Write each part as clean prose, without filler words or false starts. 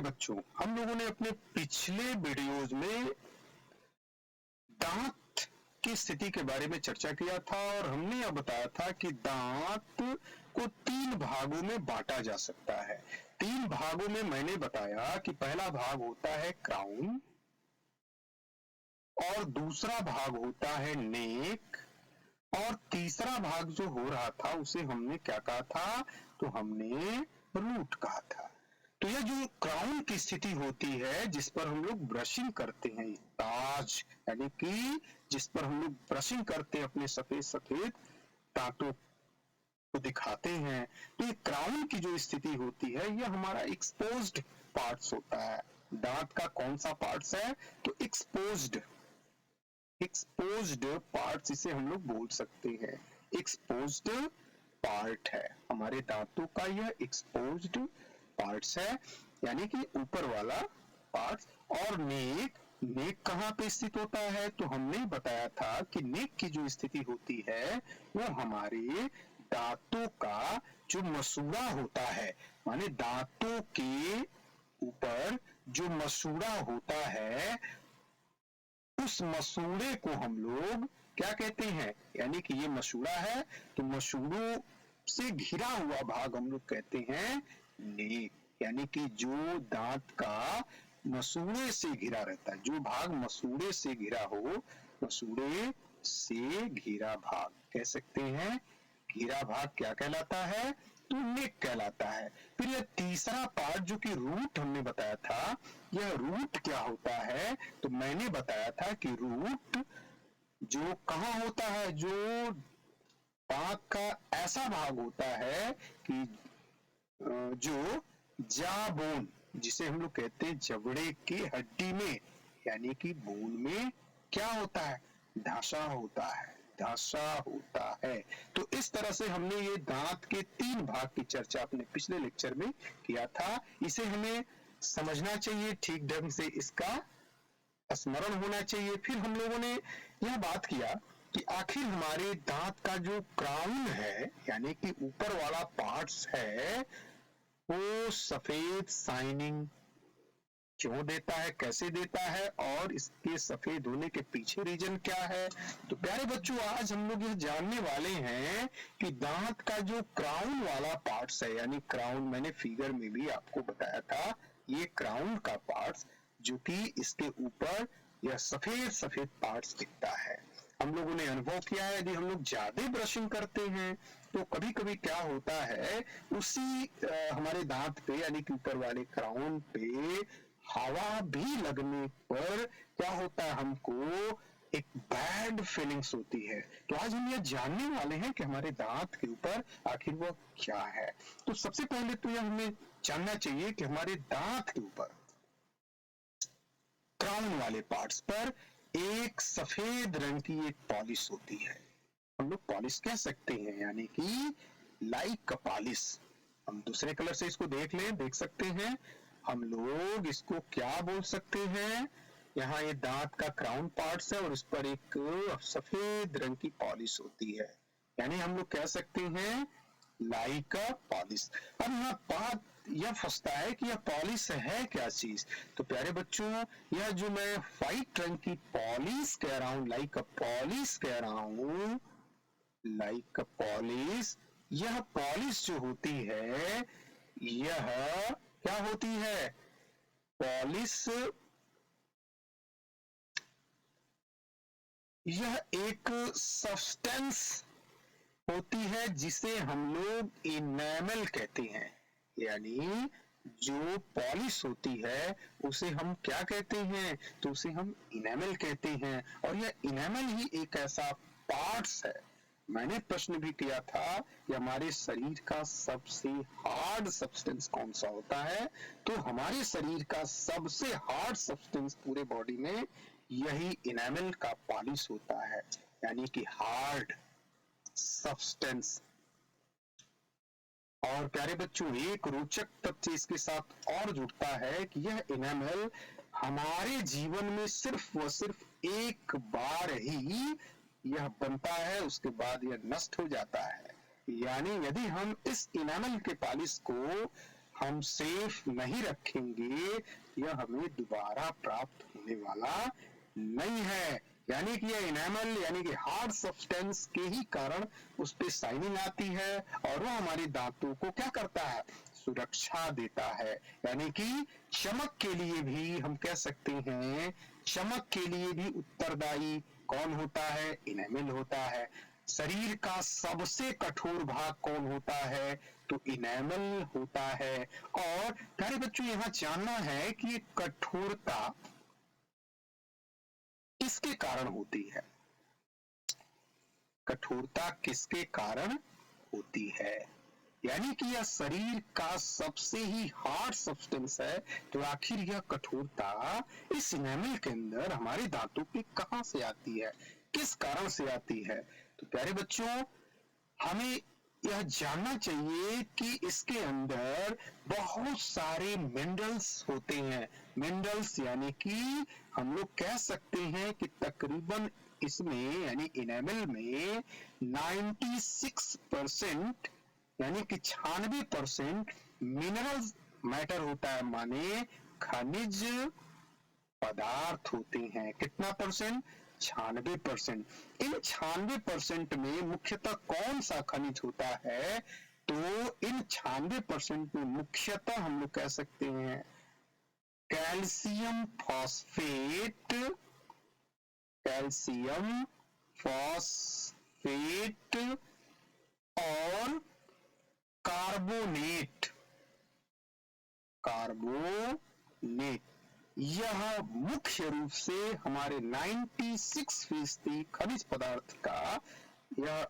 बच्चों, हम लोगों ने अपने पिछले वीडियोज में दांत की स्थिति के बारे में चर्चा किया था और हमने यह बताया था कि दांत को 3 भागों में बांटा जा सकता है। 3 भागों में मैंने बताया कि पहला भाग होता है क्राउन और दूसरा भाग होता है नेक और तीसरा भाग जो हो रहा था उसे हमने क्या कहा था, तो हमने रूट कहा था। तो यह जो क्राउन की स्थिति होती है जिस पर हम लोग ब्रशिंग करते हैं, ताज यानी कि जिस पर हम लोग ब्रशिंग करते हैं अपने सफेद सफेद दांतों को दिखाते हैं, तो ये क्राउन की जो स्थिति होती है यह हमारा एक्सपोज्ड पार्ट्स होता है। दांत का कौन सा पार्ट्स है, तो एक्सपोज्ड पार्ट्स इसे हम लोग बोल सकते हैं। एक्सपोज्ड पार्ट है हमारे दांतों का, यह एक्सपोज्ड पार्ट्स है यानी कि ऊपर वाला पार्ट्स। और नेक कहाँ पे स्थित होता है, तो हमने बताया था कि नेक की जो स्थिति होती है वो हमारे दांतों का जो मसूड़ा होता है, माने दांतों के ऊपर जो मसूड़ा होता है उस मसूड़े को हम लोग क्या कहते हैं, यानी कि ये मसूड़ा है तो मसूड़ों से घिरा हुआ भाग हम लोग कहते हैं नेक, यानी कि जो दांत का मसूड़े से घिरा रहता है, जो भाग मसूड़े से घिरा हो, मसूड़े से घिरा भाग कह सकते हैं, घिरा भाग क्या कहलाता है, तो नेक कहलाता है। फिर यह तीसरा पार्ट जो कि रूट हमने बताया था, यह रूट क्या होता है, तो मैंने बताया था कि रूट जो कहाँ होता है, जो दांत का ऐसा भाग होता है कि जो जा बोन जिसे हम लोग कहते हैं जबड़े की हड्डी में, यानी कि बोन में क्या होता है, ढांचा होता है, ढांचा होता है। तो इस तरह से हमने ये दांत के 3 भाग की चर्चा अपने पिछले लेक्चर में किया था। इसे हमें समझना चाहिए ठीक ढंग से, इसका स्मरण होना चाहिए। फिर हम लोगों ने यह बात किया कि आखिर हमारे दांत का जो क्राउन है यानी कि ऊपर वाला पार्ट्स है वो सफेद शाइनिंग क्यों देता है, कैसे देता है और इसके सफेद होने के पीछे रीजन क्या है। तो प्यारे बच्चों, आज हम लोग ये जानने वाले हैं कि दांत का जो क्राउन वाला पार्ट्स है, यानी क्राउन मैंने फिगर में भी आपको बताया था, ये क्राउन का पार्ट्स जो कि इसके ऊपर यह सफेद सफेद पार्ट्स दिखता है। हम लोगों ने अनुभव किया है यदि हम लोग ज्यादा ब्रशिंग करते हैं तो कभी कभी क्या होता है, उसी हमारे दांत पे यानी कि ऊपर वाले क्राउन पे हवा भी लगने पर क्या होता है, हमको एक बैड फीलिंग्स होती है। तो आज हम यह जानने वाले हैं कि हमारे दांत के ऊपर आखिर वो क्या है। तो सबसे पहले तो यह हमें जानना चाहिए कि हमारे दांत के ऊपर क्राउन वाले पार्ट्स पर एक सफेद रंग की एक पॉलिश होती है, हम लोग पॉलिश कह सकते हैं, यानी कि लाइक पॉलिश। हम दूसरे कलर से इसको देख सकते हैं, हम लोग इसको क्या बोल सकते हैं, यहाँ ये दांत का क्राउन पार्ट्स है और इस पर एक सफेद रंग की पॉलिश होती है, यानी हम लोग कह सकते हैं लाइक पॉलिश। अब यहाँ बात यह फंसता है कि यह पॉलिश है क्या चीज। तो प्यारे बच्चों, यह जो मैं व्हाइट रंग की पॉलिश कह रहा हूँ, लाइक पॉलिश कह रहा हूँ, लाइक पॉलिश, यह पॉलिश जो होती है यह क्या होती है, पॉलिश यह एक सब्सटेंस होती है जिसे हम लोग इनेमल कहते हैं, यानी जो पॉलिश होती है उसे हम क्या कहते हैं, तो उसे हम इनेमल कहते हैं। और यह इनेमल ही एक ऐसा पार्ट्स है, मैंने प्रश्न भी किया था कि हमारे शरीर का सबसे हार्ड सब्सटेंस कौन सा होता है, तो हमारे शरीर का सबसे हार्ड सब्सटेंस पूरे बॉडी में यही इनेमल का पॉलिश होता है, यानी कि हार्ड सब्सटेंस। और प्यारे बच्चों, एक रोचक तथ्य इसके साथ और जुड़ता है कि यह इनेमल हमारे जीवन में सिर्फ व सिर्फ एक बार ही यह बनता है, उसके बाद यह नष्ट हो जाता है। यानी यदि हम इस इनेमल के पॉलिश को हम सेफ नहीं रखेंगे, यह हमें दोबारा प्राप्त होने वाला नहीं है। यानी कि यह इनेमल यानी कि हार्ड सब्सटेंस के ही कारण उस पर शाइनिंग आती है और वो हमारे दांतों को क्या करता है, सुरक्षा देता है। यानी कि चमक के लिए भी हम कह सकते हैं, चमक के लिए भी उत्तरदायी कौन होता है, इनेमल होता है। शरीर का सबसे कठोर भाग कौन होता है, तो इनेमल होता है। और प्यारे बच्चों यहाँ जानना है कि कठोरता किसके कारण होती है, कठोरता किसके कारण होती है। यानी कि यह शरीर का सबसे ही हार्ड सब्सटेंस है, तो आखिर यह कठोरता इस इनेमल के अंदर हमारे दांतों पे कहां से आती है, किस कारण से आती है। तो प्यारे बच्चों, हमें यह जानना चाहिए कि इसके अंदर बहुत सारे मिनरल्स होते हैं। मिनरल्स यानी कि हम लोग कह सकते हैं कि तकरीबन इसमें यानी इनेमल में 96% यानी कि 96% मिनरल्स मैटर होता है, माने खनिज पदार्थ होते हैं। कितना परसेंट, 96%। इन 96% में मुख्यतः कौन सा खनिज होता है, तो इन 96% में मुख्यतः हम लोग कह सकते हैं कैल्शियम फॉस्फेट, कैल्शियम फॉस्फेट और कार्बोनेट, कार्बोनेट, यह मुख्य रूप से हमारे 96% खनिज पदार्थ का यह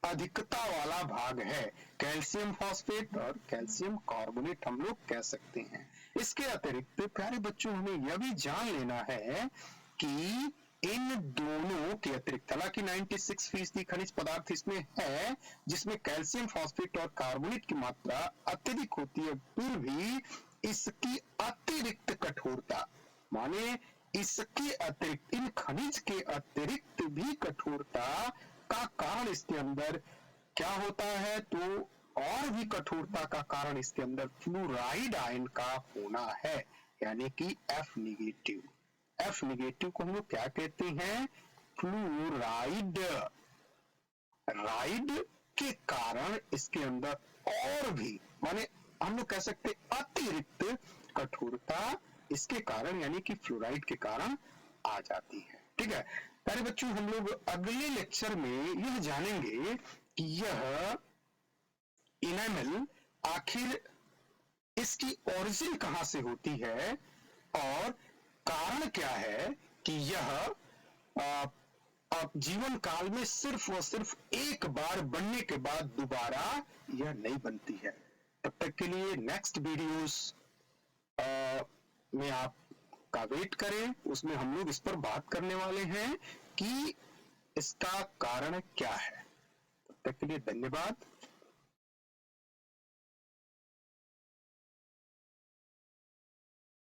अधिकता वाला भाग है। कैल्शियम फॉस्फेट और कैल्शियम कार्बोनेट हम लोग कह सकते हैं। इसके अतिरिक्त प्यारे बच्चों, हमें यह भी जान लेना है कि इन दोनों के अतिरिक्त, हालांकि 96% खनिज पदार्थ इसमें है जिसमें कैल्शियम फॉस्फेट और कार्बोनेट की मात्रा अत्यधिक होती है, फिर भी इसकी अतिरिक्त कठोरता, माने इसके अतिरिक्त, इन खनिज के अतिरिक्त भी कठोरता का कारण इसके अंदर क्या होता है, तो और भी कठोरता का कारण इसके अंदर फ्लोराइड आयन का होना है, यानी कि F निगेटिव। F निगेटिव को हम लोग क्या कहते हैं, फ्लोराइड। राइड के कारण इसके अंदर और भी, माने हम लोग कह सकते अतिरिक्त कठोरता इसके कारण यानी कि फ्लोराइड के कारण आ जाती है। ठीक है प्यारे बच्चों, हम लोग अगले लेक्चर में यह जानेंगे कि यह इनेमल आखिर इसकी ओरिजिन कहां से होती है और कारण क्या है कि यह जीवन काल में सिर्फ और सिर्फ एक बार बनने के बाद दोबारा यह नहीं बनती है। तब तक के लिए नेक्स्ट वीडियोस में आप का वेट करें, उसमें हम लोग इस पर बात करने वाले हैं कि इसका कारण क्या है। तब तक के लिए धन्यवाद।